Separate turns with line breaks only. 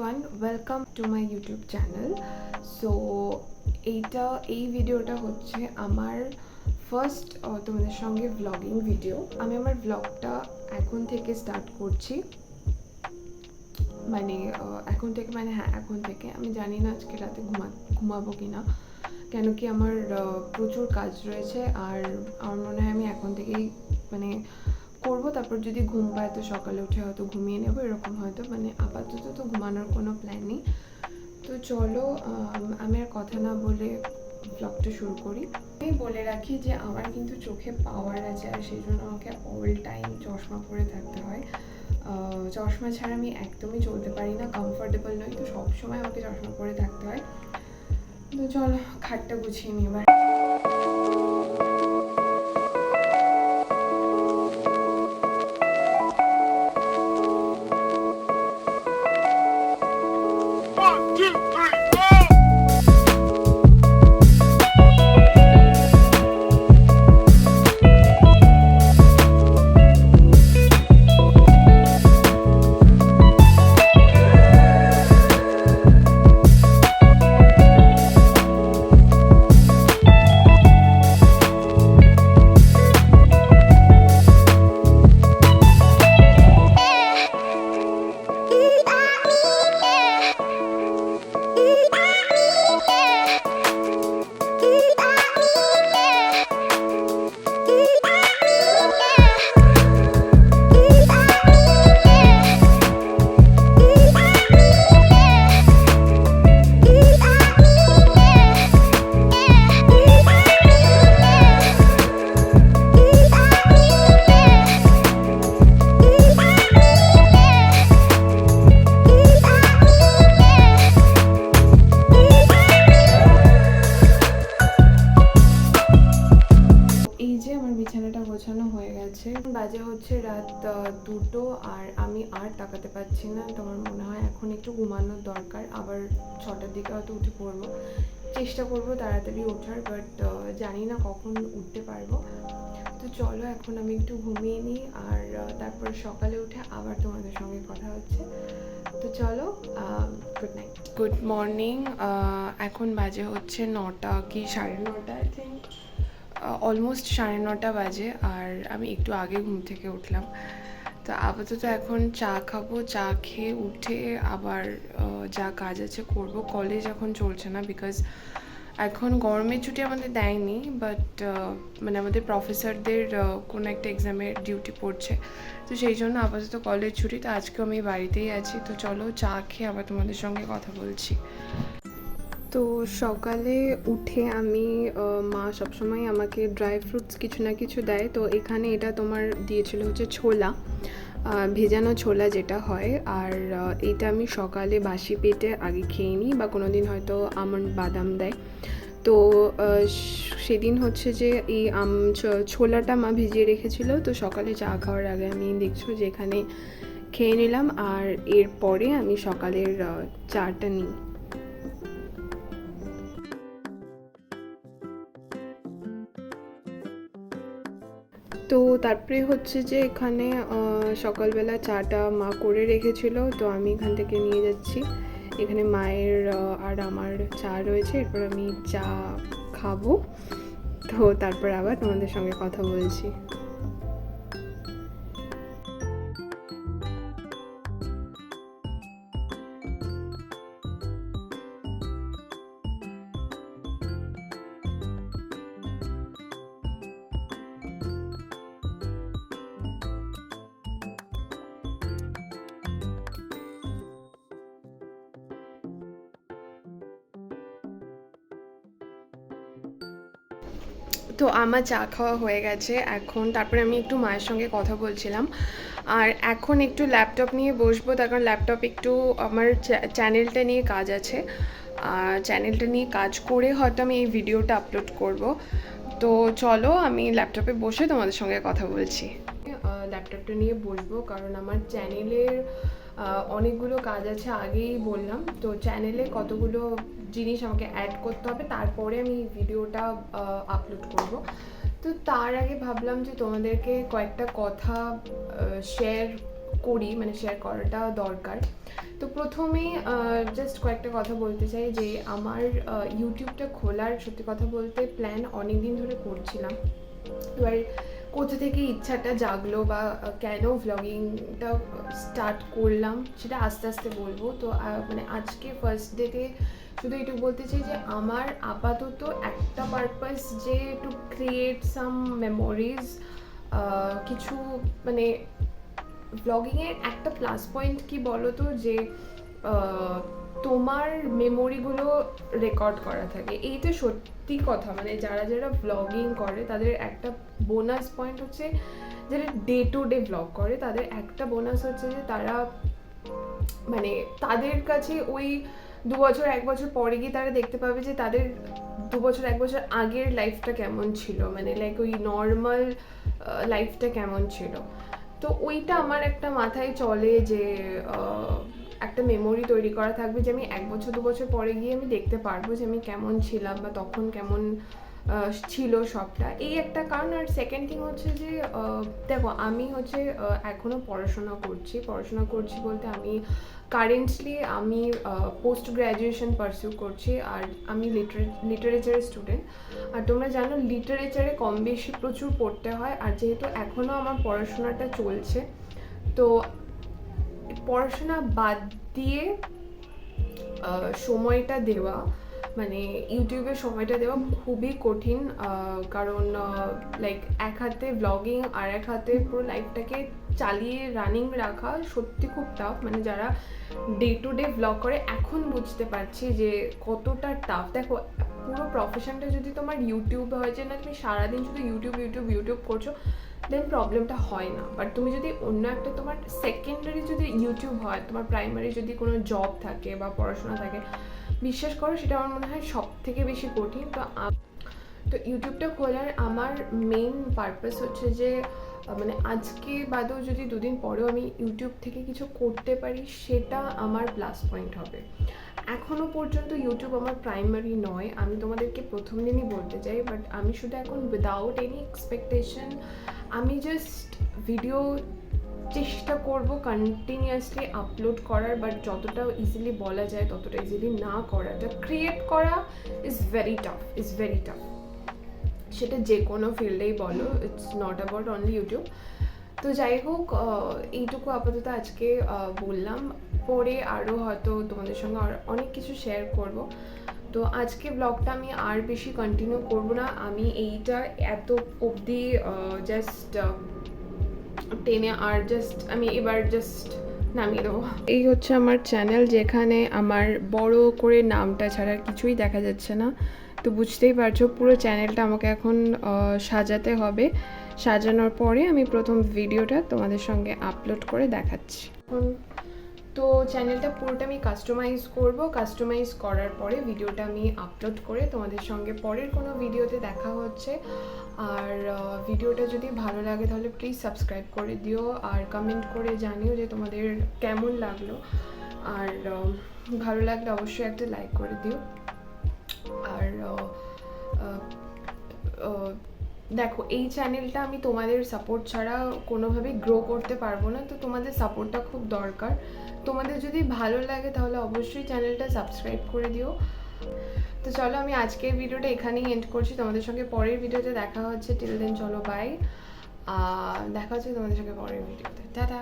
everyone, welcome to my YouTube channel. So এই ভিডিওটা হচ্ছে আমার ফার্স্ট তোমাদের সঙ্গে ব্লগিং ভিডিও। আমি আমার ব্লগটা এখন থেকে স্টার্ট করছি, এখন থেকে আমি জানি না আজকে রাতে ঘুমাবো কিনা, কেন কি আমার প্রচুর কাজ রয়েছে। আর আমার মনে হয় আমি এখন থেকেই করবো, তারপর যদি ঘুম পায় তো সকালে উঠে হয়তো ঘুমিয়ে নেবো, এরকম হয়তো আপাতত তো ঘুমানোর কোনো প্ল্যান নেই। তো চলো আমি আর কথা না বলে ব্লগটা শুরু করি। আমি বলে রাখি যে আমার কিন্তু চোখে পাওয়ার আছে, আর সেই জন্য আমাকে অল টাইম চশমা পরে থাকতে হয়। চশমা ছাড়া আমি একদমই চলতে পারি না, কমফোর্টেবল নই, তো সবসময় আমাকে চশমা পরে থাকতে হয়। তো চলো খাটটা গুছিয়ে নিই এবার। বিছানাটা গোছানো হয়ে গেছে, বাজে হচ্ছে রাত 2টো, আর আমি আর তাকাতে পারছি না। তোমার মনে হয় এখন একটু ঘুমানোর দরকার, আবার 6টার দিকে হয়তো উঠে পড়বো, চেষ্টা করবো তাড়াতাড়ি ওঠার, বাট জানি না কখন উঠতে পারবো। তো চলো এখন আমি একটু ঘুমিয়ে নিই, আর তারপর সকালে উঠে আবার তোমাদের সঙ্গে কথা হচ্ছে। তো চলো, গুড নাইট, গুড মর্নিং। এখন বাজে হচ্ছে 9টা কি 9:30 আই থিঙ্ক, অলমোস্ট 9:30 বাজে, আর আমি একটু আগে ঘুম থেকে উঠলাম। তো আপাতত এখন চা খাবো, চা খেয়ে উঠে আবার যা কাজ আছে করব। কলেজ এখন চলছে না, বিকজ এখন গরমের ছুটি আমাদের দেয়নি, বাট আমাদের প্রফেসরদের কোনো একটা এক্সামের ডিউটি পড়ছে, তো সেই জন্য আপাতত কলেজ ছুটি। তো আজকেও আমি বাড়িতেই আছি। তো চলো চা খেয়ে আবার তোমাদের সঙ্গে কথা বলছি। তো সকালে উঠে আমি মা সবসময় আমাকে ড্রাই ফ্রুটস কিছু না কিছু দেয়। তো এখানে এটা তোমার দিয়েছিল হচ্ছে ছোলা, ভেজানো ছোলা যেটা হয়, আর এটা আমি সকালে বাসি পেটে আগে খেয়ে নিই, বা কোনো দিন হয়তো আমন্ড বাদাম দেয়। তো সেদিন হচ্ছে যে এই ছোলাটা মা ভিজিয়ে রেখেছিল, তো সকালে চা খাওয়ার আগে আমি দেখছো যে এখানে খেয়ে নিলাম, আর এরপরে আমি সকালের চাটা নিই। তো তারপরে হচ্ছে যে এখানে সকালবেলা চাটা মা করে রেখেছিল, তো আমি এখান থেকে নিয়ে যাচ্ছি। এখানে মায়ের আর আমার চা রয়েছে, এরপর আমি চা খাবো, তো তারপর আবার তোমাদের সঙ্গে কথা বলছি। তো আমার চা খাওয়া হয়ে গেছে এখন, তারপরে আমি একটু মায়ের সঙ্গে কথা বলছিলাম, আর এখন একটু ল্যাপটপ নিয়ে বসবো, তার কারণ ল্যাপটপ একটু আমার চ্যানেলটা নিয়ে কাজ আছে, আর চ্যানেলটা নিয়ে কাজ করে হয়তো আমি এই ভিডিওটা আপলোড করব। তো চলো আমি ল্যাপটপে বসে তোমাদের সঙ্গে কথা বলছি। ল্যাপটপটা নিয়ে বসবো, কারণ আমার চ্যানেলের অনেকগুলো কাজ আছে, আগেই বললাম। তো চ্যানেলে কতগুলো জিনিস আমাকে অ্যাড করতে হবে, তারপরে আমি ভিডিওটা আপলোড করব। তো তার আগে ভাবলাম যে তোমাদেরকে কয়েকটা কথা শেয়ার করি, মানে শেয়ার করাটা দরকার। তো প্রথমেই জাস্ট কয়েকটা কথা বলতে চাই যে আমার ইউটিউবটা খোলার সত্যি কথা বলতে প্ল্যান অনেক দিন ধরে করছিলাম। এবার কোথা থেকে ইচ্ছাটা জাগলো বা কেন ভ্লগিংটা স্টার্ট করলাম সেটা আস্তে আস্তে বলবো। তো মানে আজকে ফার্স্ট ডেতে শুধু এটুকু বলতে চাই যে আমার আপাতত একটা পারপাস যে টু ক্রিয়েট সাম মেমোরিজ, কিছু মানে ব্লগিংয়ের একটা প্লাস পয়েন্ট কি বলো তো, যে তোমার মেমোরিগুলো রেকর্ড করা থাকে। এইটা সত্যি কথা, মানে যারা যারা ব্লগিং করে তাদের একটা বোনাস পয়েন্ট হচ্ছে, যারা ডে টু ডে ব্লগ করে তাদের একটা বোনাস হচ্ছে যে তারা মানে তাদের কাছে ওই 2 বছর 1 বছর পরে গিয়ে তারা দেখতে পাবে যে তাদের 2 বছর 1 বছর আগের লাইফটা কেমন ছিল, মানে লাইক ওই নর্মাল লাইফটা কেমন ছিল। তো ওইটা আমার একটা মাথায় চলে যে একটা মেমোরি তৈরি করা থাকবে, যে আমি 1 বছর 2 বছর পরে গিয়ে আমি দেখতে পারবো যে আমি কেমন ছিলাম বা তখন কেমন ছিল সবটা। এই একটা কারণ। আর সেকেন্ড থিং হচ্ছে যে দেখো আমি হচ্ছে এখনও পড়াশোনা করছি বলতে আমি কারেন্টলি আমি পোস্ট গ্র্যাজুয়েশন পারসিউ করছি, আর আমি লিটারেচারের স্টুডেন্ট। আর তোমরা জানো লিটারেচারে কম বেশি প্রচুর পড়তে হয়, আর যেহেতু এখনও আমার পড়াশোনাটা চলছে তো পড়াশোনা বাদ দিয়ে সময়টা দেওয়া, মানে ইউটিউবে সময়টা দেওয়া খুবই কঠিন। কারণ লাইক এক হাতে ব্লগিং আর এক হাতে পুরো লাইফটাকে চালিয়ে রানিং রাখা সত্যি খুব টাফ। মানে যারা ডে টু ডে ব্লগ করে এখন বুঝতে পারছি যে কতটা টাফ। দেখো পুরো প্রফেশনটা যদি তোমার ইউটিউবে হয় যে না তুমি সারাদিন শুধু ইউটিউব করছো, দেন প্রবলেমটা হয় না। বাট তুমি যদি অন্য একটা তোমার সেকেন্ডারি যদি ইউটিউব হয়, তোমার প্রাইমারি যদি কোনো জব থাকে বা পড়াশোনা থাকে, বিশ্বাস করো সেটা আমার মনে হয় সব থেকে বেশি কঠিন। তো ইউটিউবটা খোলার আমার মেইন পারপাস হচ্ছে যে মানে আজকে বাদেও যদি 2 দিন পরেও আমি ইউটিউব থেকে কিছু করতে পারি সেটা আমার প্লাস পয়েন্ট হবে। এখনও পর্যন্ত ইউটিউব আমার প্রাইমারি নয়, আমি তোমাদেরকে প্রথম দিনই বলতে চাই। বাট আমি শুধু এখন উইদাউট এনি এক্সপেকটেশন আমি জাস্ট ভিডিও চেষ্টা করব কন্টিনিউয়াসলি আপলোড করার। বাট যতটা ইজিলি বলা যায় ততটা ইজিলি না করাটা, ক্রিয়েট করা ইজ ভেরি টাফ। সেটা যে কোনো ফিল্ডেই বলো, it's not about only YouTube. তো যাই হোক, এইটুকু আপাতত আজকে বললাম। পরে আরও হয়তো তোমাদের সঙ্গে আর অনেক কিছু শেয়ার করব। তো আজকে ব্লগটা আমি আর বেশি কন্টিনিউ করব না, আমি এইটা এত অবধি জাস্ট টেনে আর জাস্ট আমি এবার জাস্ট নামিয়ে দেবো। এই হচ্ছে আমার চ্যানেল, যেখানে আমার বড় করে নামটা ছাড়া কিছুই দেখা যাচ্ছে না। তো বুঝতেই পারছো পুরো চ্যানেলটা আমাকে এখন সাজাতে হবে। সাজানোর পরে আমি প্রথম ভিডিওটা তোমাদের সঙ্গে আপলোড করে দেখাচ্ছি। তো চ্যানেলটা পুরোটা আমি কাস্টমাইজ করার পরে ভিডিওটা আমি আপলোড করে তোমাদের সঙ্গে পরের কোনো ভিডিওতে দেখা হচ্ছে। আর ভিডিওটা যদি ভালো লাগে তাহলে প্লিজ সাবস্ক্রাইব করে দিও, আর কমেন্ট করে জানিও যে তোমাদের কেমন লাগলো। আর ভালো লাগলে অবশ্যই একটা লাইক করে দিও। আর দেখো এই চ্যানেলটা আমি তোমাদের সাপোর্ট ছাড়া কোনোভাবেই গ্রো করতে পারবো না, তো তোমাদের সাপোর্টটা খুব দরকার। তোমাদের যদি ভালো লাগে তাহলে অবশ্যই চ্যানেলটা সাবস্ক্রাইব করে দিও। তো চলো আমি আজকের ভিডিওটা এখানেই এন্ড করছি, তোমাদের সঙ্গে পরের ভিডিওতে দেখা হচ্ছে। টিল দেন চলো বাই, দেখা হচ্ছে তোমাদের সঙ্গে পরের ভিডিওতে। টাটা।